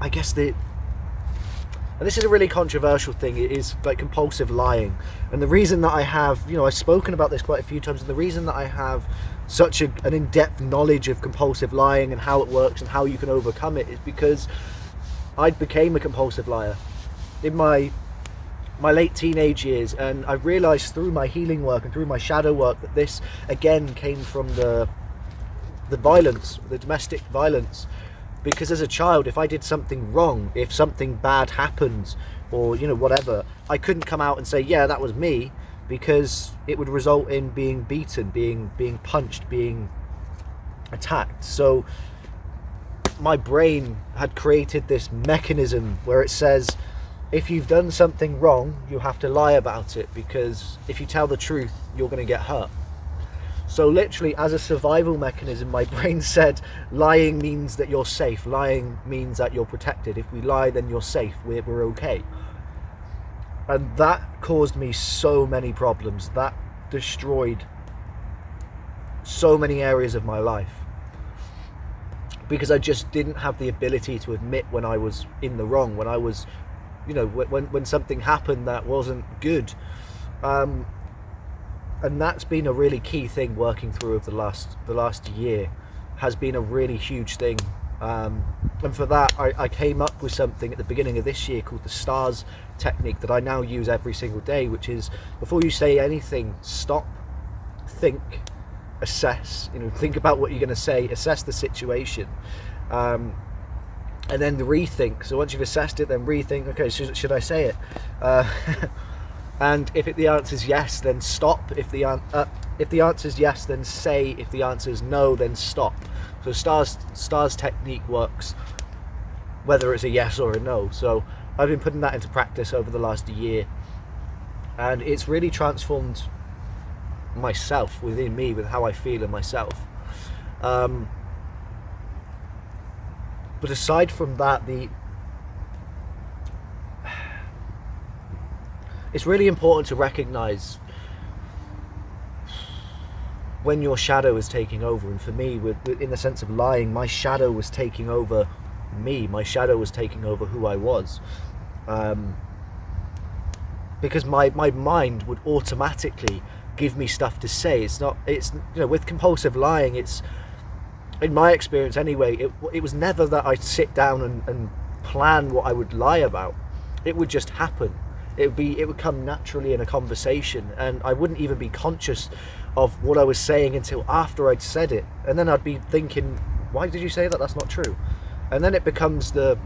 I guess and this is a really controversial thing, it is like compulsive lying. And the reason that I have, I've spoken about this quite a few times, and the reason that I have such an in-depth knowledge of compulsive lying and how it works and how you can overcome it is because I became a compulsive liar in my late teenage years, and I realised through my healing work and through my shadow work that this again came from the violence, the domestic violence. Because as a child, if I did something wrong, if something bad happened, or whatever, I couldn't come out and say, yeah, that was me, because it would result in being beaten, being punched, being attacked. So my brain had created this mechanism where it says, if you've done something wrong, you have to lie about it, because if you tell the truth, you're going to get hurt. So literally, as a survival mechanism, my brain said, lying means that you're safe. Lying means that you're protected. If we lie, then you're safe. We're okay. And that caused me so many problems. That destroyed so many areas of my life. Because I just didn't have the ability to admit when I was in the wrong, when I was, when something happened that wasn't good. And that's been a really key thing working through of the last year, has been a really huge thing. And for that, I came up with something at the beginning of this year called the STARS technique that I now use every single day, which is, before you say anything, stop, think, assess, think about what you're going to say, assess the situation, and then rethink. So once you've assessed it, then rethink, okay, should I say it? And if the answer is yes, then stop. If the answer is yes, then say. If the answer is no, then stop. So STARS technique works whether it's a yes or a no. So I've been putting that into practice over the last year, and it's really transformed myself within me, with how I feel in myself. But aside from that, it's really important to recognize when your shadow is taking over. And for me, in the sense of lying, my shadow was taking over me. My shadow was taking over who I was. Because my mind would automatically give me stuff to say. It's with compulsive lying, it's, in my experience anyway, it was never that I'd sit down and plan what I would lie about. It would just happen. It would come naturally in a conversation, and I wouldn't even be conscious of what I was saying until after I'd said it. And then I'd be thinking, why did you say that? That's not true. And then it becomes the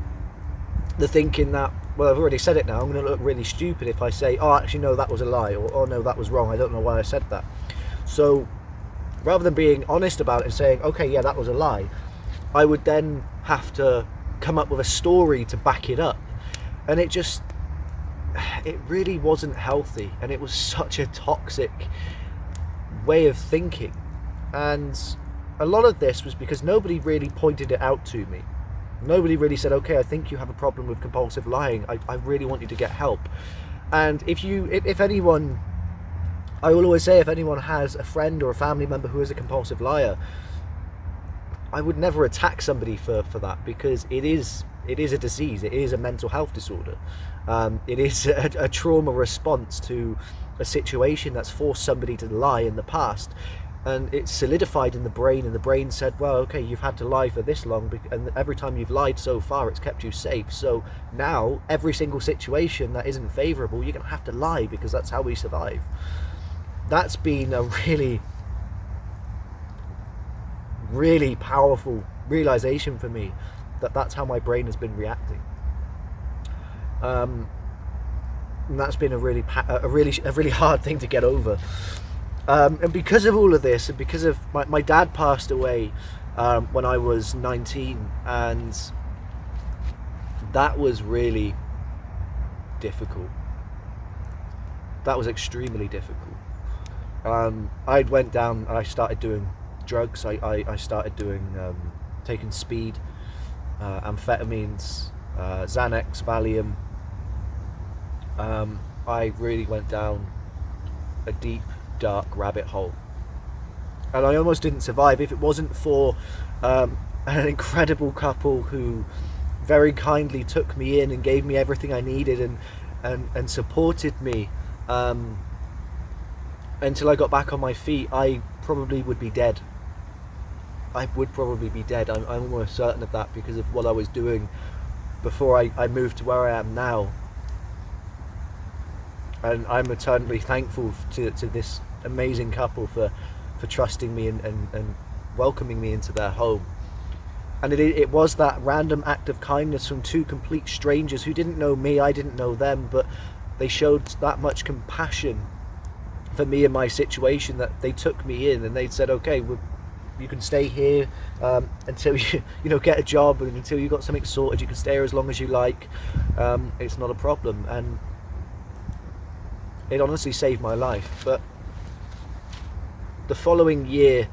thinking that, well, I've already said it now, I'm going to look really stupid if I say, oh, actually, no, that was a lie, or oh, no, that was wrong, I don't know why I said that. So rather than being honest about it and saying, okay, yeah, that was a lie, I would then have to come up with a story to back it up. And it really wasn't healthy, and it was such a toxic way of thinking. And a lot of this was because nobody really pointed it out to me. Nobody really said, okay, I think you have a problem with compulsive lying. I really want you to get help. And if anyone, I will always say, if anyone has a friend or a family member who is a compulsive liar, I would never attack somebody for that, because it is a disease. It is a mental health disorder. It is a trauma response to a situation that's forced somebody to lie in the past, and it's solidified in the brain, and the brain said, well, okay, you've had to lie for this long, and every time you've lied so far, it's kept you safe. So now every single situation that isn't favorable, you're going to have to lie, because that's how we survive. That's been a really, really powerful realization for me, that's how my brain has been reacting. And that's been a really hard thing to get over. And because of all of this, and because of my dad passed away when I was 19, and that was really difficult. That was extremely difficult. I went down and I started doing drugs. I started taking speed, amphetamines, Xanax, Valium. I really went down a deep, dark rabbit hole, and I almost didn't survive if it wasn't for an incredible couple who very kindly took me in and gave me everything I needed, and supported me until I got back on my feet, I probably would be dead. I would probably be dead. I'm almost certain of that, because of what I was doing before I moved to where I am now. And I'm eternally thankful to this amazing couple for trusting me and welcoming me into their home. And it was that random act of kindness from two complete strangers who didn't know me, I didn't know them, but they showed that much compassion for me and my situation that they took me in, and they said, okay, you can stay here until you get a job, and until you got something sorted, you can stay here as long as you like. It's not a problem. And it honestly saved my life. But the following year,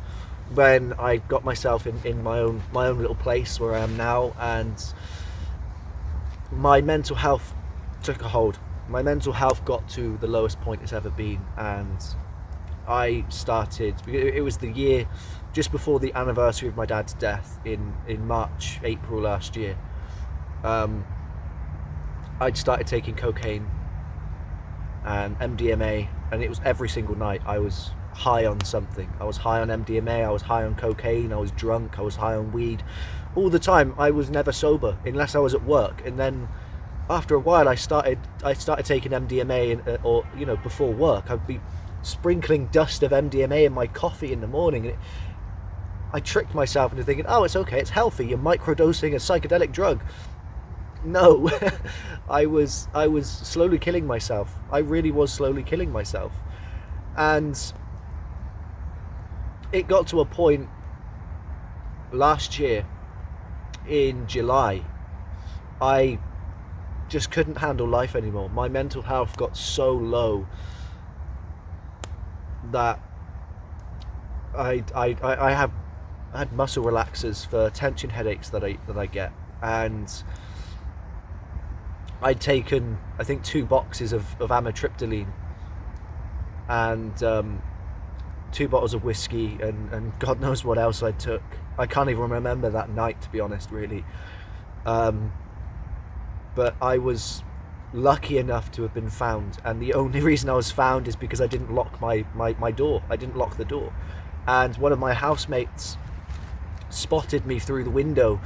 when I got myself in my own little place where I am now, and my mental health took a hold. My mental health got to the lowest point it's ever been, and I started, it was the year just before the anniversary of my dad's death in April last year. I'd started taking cocaine and MDMA, and it was every single night I was high on something. I was high on MDMA, I was high on cocaine, I was drunk, I was high on weed. All the time. I was never sober unless I was at work. And then after a while I started taking MDMA, or before work I'd be sprinkling dust of MDMA in my coffee in the morning, and I tricked myself into thinking, oh, it's okay, it's healthy, you're microdosing a psychedelic drug. No. I was slowly killing myself. I really was slowly killing myself. And it got to a point last year in July, I just couldn't handle life anymore. My mental health got so low that I had muscle relaxers for tension headaches that I get, and I'd taken, I think, 2 boxes of amitriptyline and 2 bottles of whiskey, and God knows what else I took. I can't even remember that night, to be honest, really. But I was lucky enough to have been found, and the only reason I was found is because I didn't lock my door. I didn't lock the door, and one of my housemates spotted me through the window,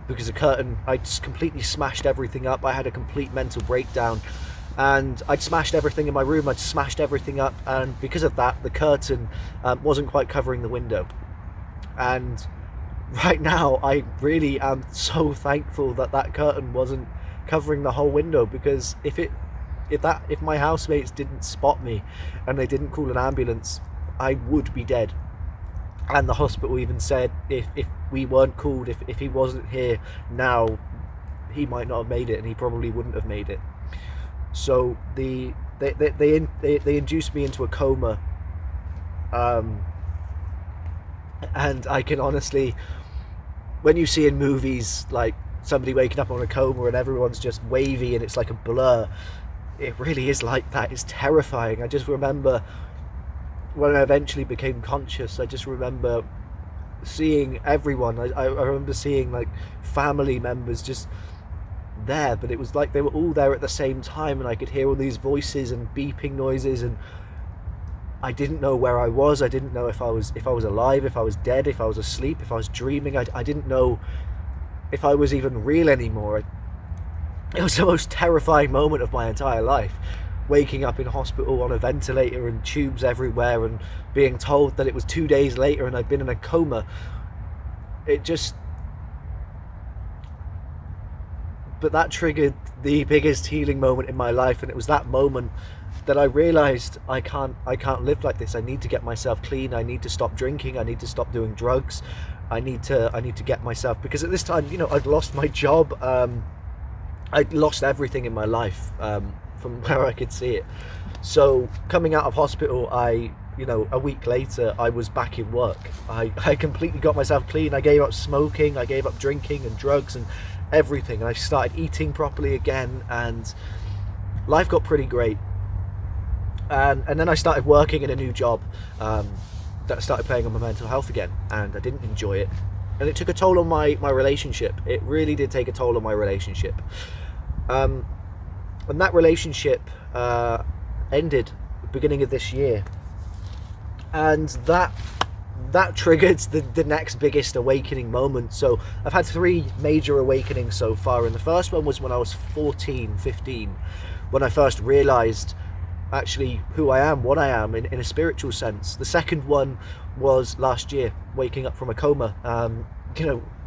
because a curtain, I just completely smashed everything up. I had a complete mental breakdown, and I'd smashed everything in my room. I'd smashed everything up, and because of that, the curtain wasn't quite covering the window. And right now I really am so thankful that curtain wasn't covering the whole window, because if my housemates didn't spot me and they didn't call an ambulance, I would be dead. And the hospital even said if we weren't called, if he wasn't here now, he might not have made it, and he probably wouldn't have made it. So they induced me into a coma, and I can honestly, when you see in movies like somebody waking up on a coma and everyone's just wavy and it's like a blur, it really is like that. It's terrifying. I just remember when I eventually became conscious, I just remember seeing everyone. I remember seeing like family members just there, but it was like they were all there at the same time, and I could hear all these voices and beeping noises, and I didn't know where I was. I didn't know if I was alive, if I was dead, if I was asleep, if I was dreaming. I didn't know if I was even real anymore. It was the most terrifying moment of my entire life, waking up in hospital on a ventilator and tubes everywhere, and being told that it was 2 days later and I'd been in a coma. But that triggered the biggest healing moment in my life, and it was that moment that I realized I can't live like this. I need to get myself clean. I need to stop drinking. I need to stop doing drugs. I need to get myself, because at this time, I'd lost my job. I'd lost everything in my life, from where I could see it. So coming out of hospital, a week later, I was back in work. I completely got myself clean. I gave up smoking. I gave up drinking and drugs and everything. And I started eating properly again, and life got pretty great. And then I started working in a new job that started playing on my mental health again, and I didn't enjoy it. and it took a toll on my relationship. It really did take a toll on my relationship. And that relationship ended at the beginning of this year, and that triggered the next biggest awakening moment. So I've had 3 major awakenings so far, and the first one was when I was 14, 15, when I first realized actually who I am, what I am in a spiritual sense. The second one was last year, waking up from a coma,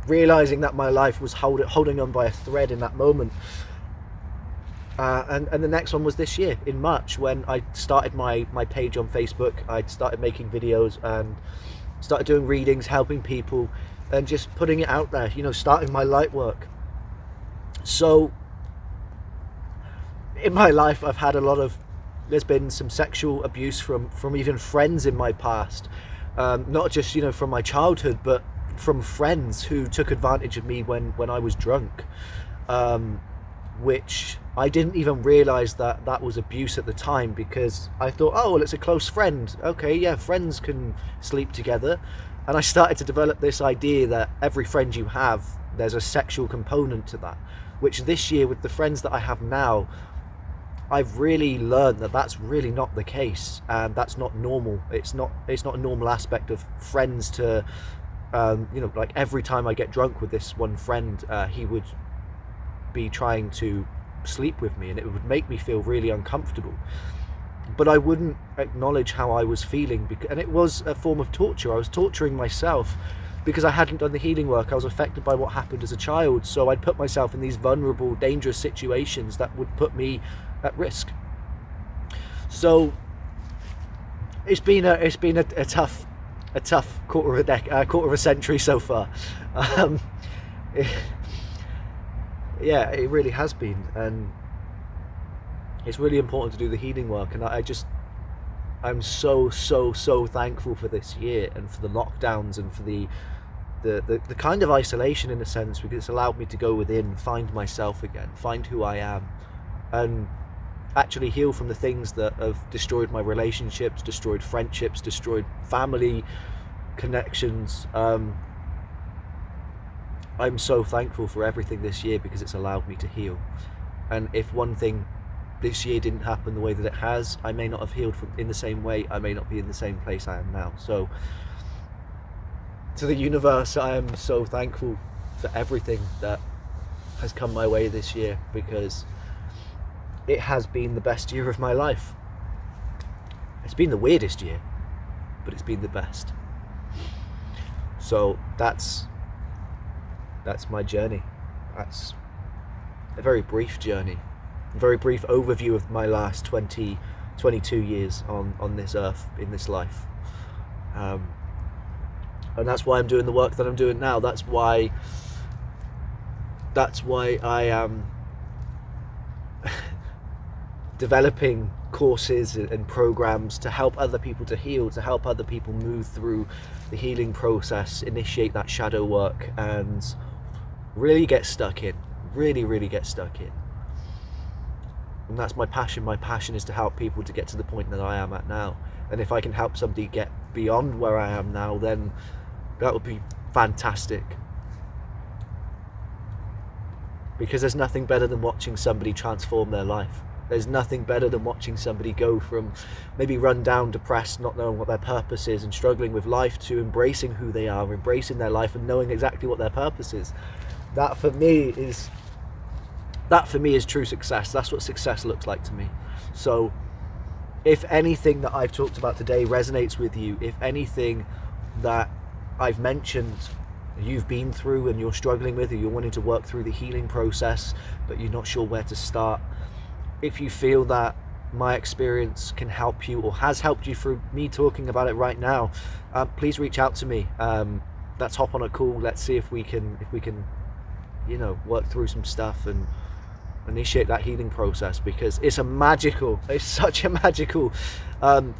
realizing that my life was holding on by a thread in that moment. And the next one was this year in March, when I started my page on Facebook. I started making videos and started doing readings, helping people, and just putting it out there, starting my light work. So in my life, there's been some sexual abuse from even friends in my past, not just from my childhood, but from friends who took advantage of me when I was drunk, which I didn't even realize that was abuse at the time, because I thought, oh well, it's a close friend, okay, yeah, friends can sleep together. And I started to develop this idea that every friend you have, there's a sexual component to that, which this year, with the friends that I have now, I've really learned that that's really not the case, and that's not normal. It's not a normal aspect of friends to, like every time I get drunk with this one friend, he would be trying to sleep with me, and it would make me feel really uncomfortable. But I wouldn't acknowledge how I was feeling, and it was a form of torture. I was torturing myself because I hadn't done the healing work. I was affected by what happened as a child, so I'd put myself in these vulnerable, dangerous situations that would put me at risk. So it's been a tough quarter of a century so far. Yeah, it really has been, and it's really important to do the healing work. And I'm so thankful for this year, and for the lockdowns, and for the kind of isolation, in a sense, because it's allowed me to go within, find myself again, find who I am, and actually heal from the things that have destroyed my relationships, destroyed friendships, destroyed family connections. I'm so thankful for everything this year, because it's allowed me to heal. And if one thing this year didn't happen the way that it has, I may not have healed in the same way. I may not be in the same place I am now. So to the universe, I am so thankful for everything that has come my way this year, because it has been the best year of my life. It's been the weirdest year, but it's been the best. So that's my journey. That's a very brief journey, a very brief overview of my last 22 years on this earth, in this life. And that's why I'm doing the work that I'm doing now. That's why I am developing courses and programs to help other people to heal, to help other people move through the healing process, initiate that shadow work, and really get stuck in, really get stuck in. And that's my passion. My passion is to help people to get to the point that I am at now. And if I can help somebody get beyond where I am now, then that would be fantastic. Because there's nothing better than watching somebody transform their life. There's nothing better than watching somebody go from maybe run down, depressed, not knowing what their purpose is, and struggling with life, to embracing who they are, embracing their life, and knowing exactly what their purpose is. That for me is true success. That's what success looks like to me. So if anything that I've talked about today resonates with you, if anything that I've mentioned you've been through and you're struggling with, or you're wanting to work through the healing process but you're not sure where to start, if you feel that my experience can help you, or has helped you through me talking about it right now, please reach out to me. Let's hop on a call. Let's see if we can work through some stuff and initiate that healing process, because it's such a magical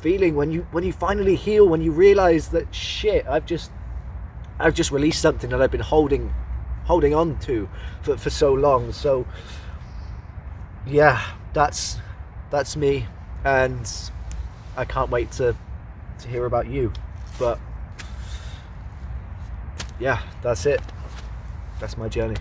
feeling when you finally heal, when you realize that shit, I've just released something that I've been holding on to for so long. So yeah, that's me, and I can't wait to hear about you. But yeah, that's it. That's my journey.